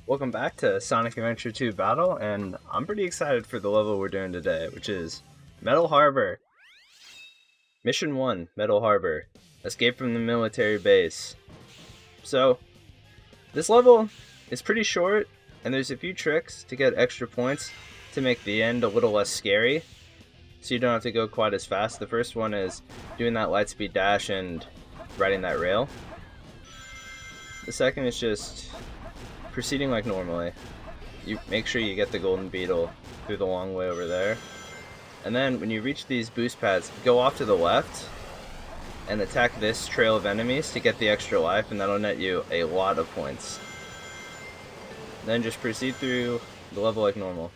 Welcome back to Sonic Adventure 2 Battle, and I'm pretty excited for the level we're doing today, which is Metal Harbor. Mission 1, Metal Harbor. Escape from the military base. So, this level is pretty short, and there's a few tricks to get extra points to make the end a little less scary, so you don't have to go quite as fast. The first one is doing that lightspeed dash and riding that rail. The second is just proceeding like normally. You make sure you get the golden beetle through the long way over there. And then when you reach these boost pads, go off to the left and attack this trail of enemies to get the extra life, and that'll net you a lot of points. Then just proceed through the level like normal.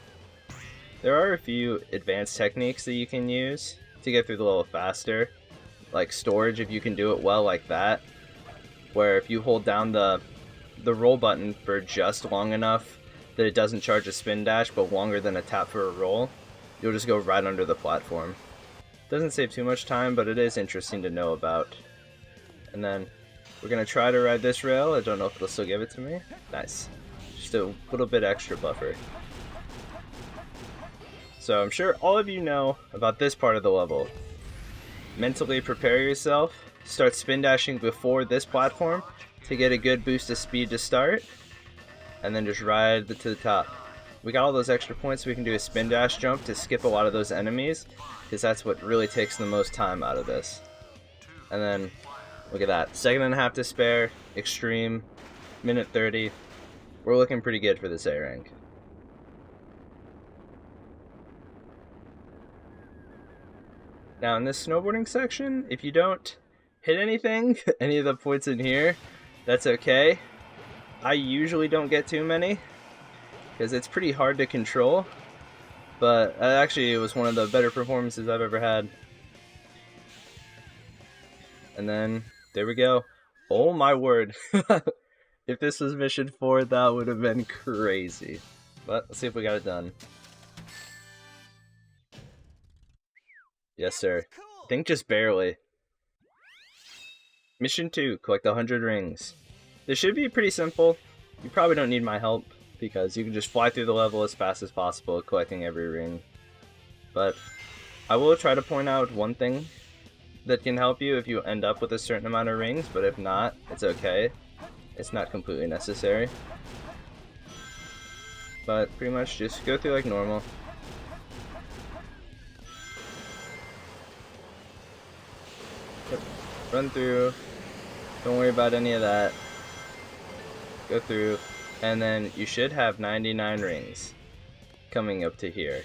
There are a few advanced techniques that you can use to get through the level faster, like storage if you can do it well like that, where if you hold down the roll button for just long enough that it doesn't charge a spin dash but longer than a tap for a roll, you'll just go right under the platform. Doesn't save too much time, but it is interesting to know about. And then we're gonna try to ride this rail. I don't know if they'll still give it to me. Nice. Just a little bit extra buffer. So I'm sure all of you know about this part of the level. Mentally prepare yourself. Start spin dashing before this platform to get a good boost of speed to start, and then just ride to the top. We got all those extra points, so we can do a spin dash jump to skip a lot of those enemies, because that's what really takes the most time out of this. And then, look at that, second and a half to spare, extreme, minute 30. We're looking pretty good for this A rank. Now in this snowboarding section, if you don't hit anything, any of the points in here, that's okay. I usually don't get too many because it's pretty hard to control, but actually it was one of the better performances I've ever had. And then there we go. Oh my word. If this was mission 4, that would have been crazy. But let's see if we got it done. Yes sir. I think just barely. Mission 2, collect 100 rings. This should be pretty simple. You probably don't need my help, because you can just fly through the level as fast as possible, collecting every ring. But I will try to point out one thing that can help you if you end up with a certain amount of rings, but if not, it's okay. It's not completely necessary. But pretty much just go through like normal. Yep. Run through. Don't worry about any of that. Go through, and then you should have 99 rings coming up to here.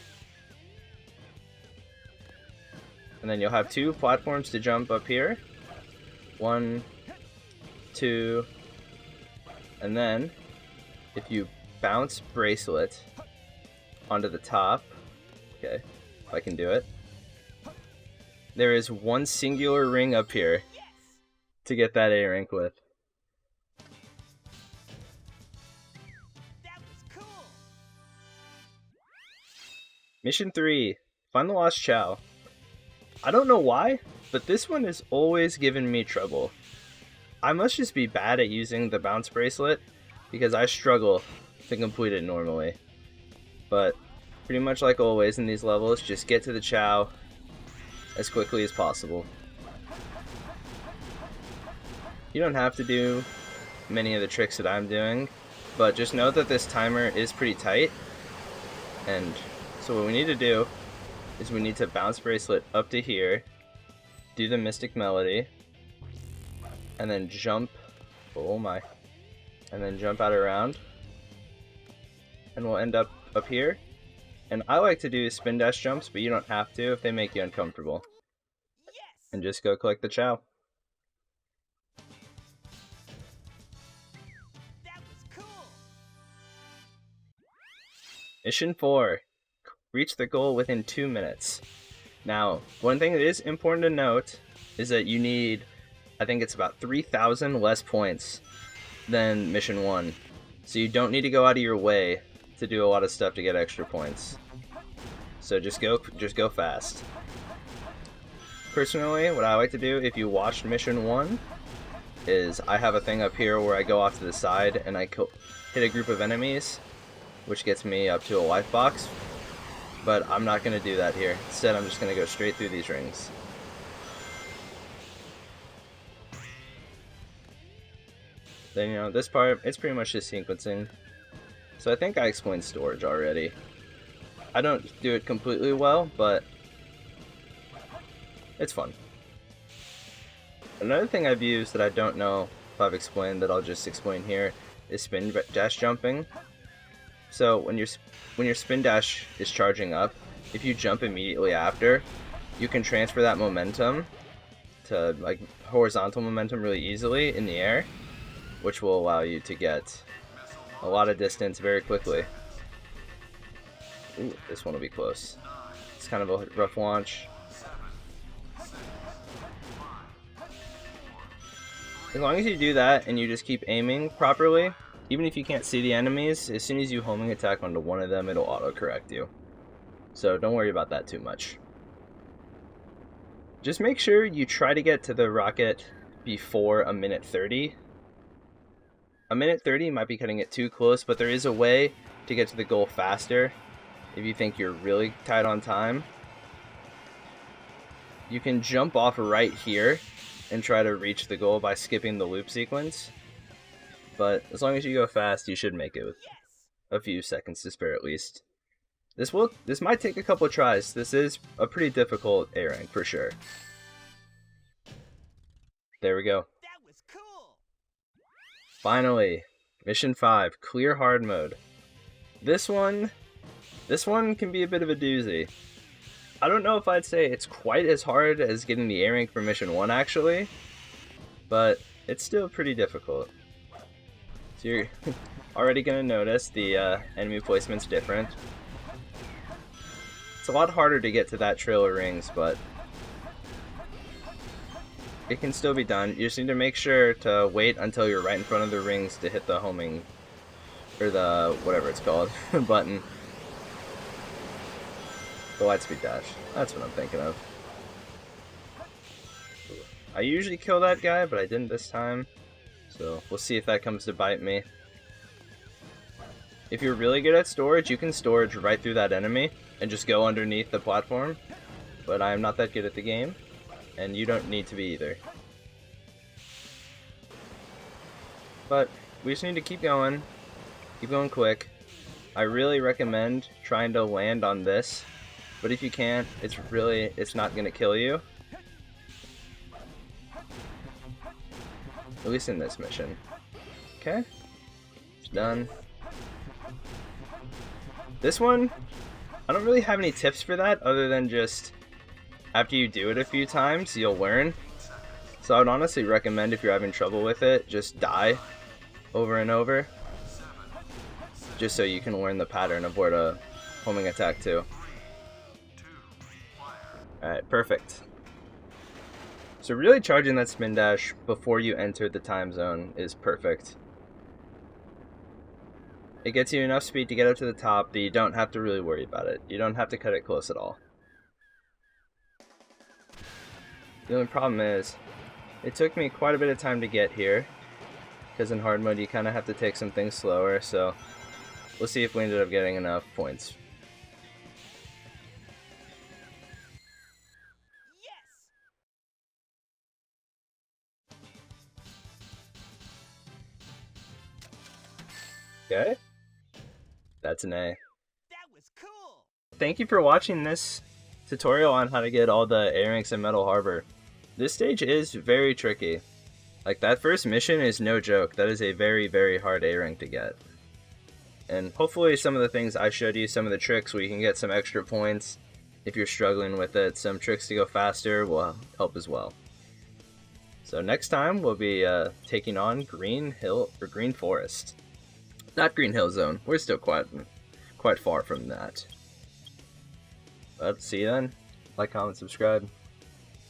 And then you'll have 2 platforms to jump up here. 1, 2, and then if you bounce bracelet onto the top, okay, if I can do it, there is 1 singular ring up here to get that A rank with. That was cool. Mission 3, find the lost chao. I don't know why, but this one has always given me trouble. I must just be bad at using the bounce bracelet, because I struggle to complete it normally. But pretty much like always in these levels, just get to the chao as quickly as possible. You don't have to do many of the tricks that I'm doing, but just know that this timer is pretty tight. And so what we need to do is we need to bounce bracelet up to here, do the Mystic Melody, and then jump, oh my, and then jump out around, and we'll end up here. And I like to do spin dash jumps, but you don't have to if they make you uncomfortable. And just go collect the chao. Mission 4, reach the goal within 2 minutes. Now, one thing that is important to note is that you need, I think it's about 3,000 less points than Mission 1. So you don't need to go out of your way to do a lot of stuff to get extra points. So just go fast. Personally, what I like to do, if you watched Mission 1, is I have a thing up here where I go off to the side and I hit hit a group of enemies, which gets me up to a life box. But I'm not going to do that here. Instead, I'm just going to go straight through these rings. Then, you know, this part, it's pretty much just sequencing. So I think I explained storage already. I don't do it completely well, but it's fun. Another thing I've used that I don't know if I've explained that I'll just explain here is spin dash jumping. So when your spin dash is charging up, if you jump immediately after, you can transfer that momentum to like horizontal momentum really easily in the air, which will allow you to get a lot of distance very quickly. Ooh, this one will be close. It's kind of a rough launch. As long as you do that and you just keep aiming properly, even if you can't see the enemies, as soon as you homing attack onto one of them, it'll auto-correct you. So don't worry about that too much. Just make sure you try to get to the rocket before a minute 30. A minute 30 might be cutting it too close, but there is a way to get to the goal faster if you think you're really tight on time. You can jump off right here and try to reach the goal by skipping the loop sequence. But as long as you go fast, you should make it with a few seconds to spare at least. This might take a couple of tries. This is a pretty difficult A rank for sure. There we go. That was cool. Finally, Mission 5, Clear Hard Mode. This one can be a bit of a doozy. I don't know if I'd say it's quite as hard as getting the A rank for Mission 1 actually, but it's still pretty difficult. So you're already going to notice the enemy placement's different. It's a lot harder to get to that trail of rings, but it can still be done. You just need to make sure to wait until you're right in front of the rings to hit the homing, or the, whatever it's called, button. The lightspeed dash. That's what I'm thinking of. I usually kill that guy, but I didn't this time. So we'll see if that comes to bite me. If you're really good at storage, you can storage right through that enemy and just go underneath the platform. But I am not that good at the game, and you don't need to be either. But we just need to keep going quick. I really recommend trying to land on this, but if you can't, it's not going to kill you. At least in this mission. Okay. It's done. This one, I don't really have any tips for that other than just after you do it a few times, you'll learn. So I would honestly recommend if you're having trouble with it, just die over and over. Just so you can learn the pattern of where to homing attack to. Alright, perfect. So really charging that spin dash before you enter the time zone is perfect. It gets you enough speed to get up to the top that you don't have to really worry about it. You don't have to cut it close at all. The only problem is, it took me quite a bit of time to get here, because in hard mode you kind of have to take some things slower, so we'll see if we ended up getting enough points. Okay, that's an A. That was cool. Thank you for watching this tutorial on how to get all the A ranks in Metal Harbor. This stage is very tricky. Like, that first mission is no joke. That is a very, very hard A rank to get. And hopefully some of the things I showed you, some of the tricks where you can get some extra points if you're struggling with it, some tricks to go faster will help as well. So next time we'll be taking on Green Hill, or Green Forest. Not Green Hill Zone. We're still quite far from that. But see you then. Like, comment, subscribe.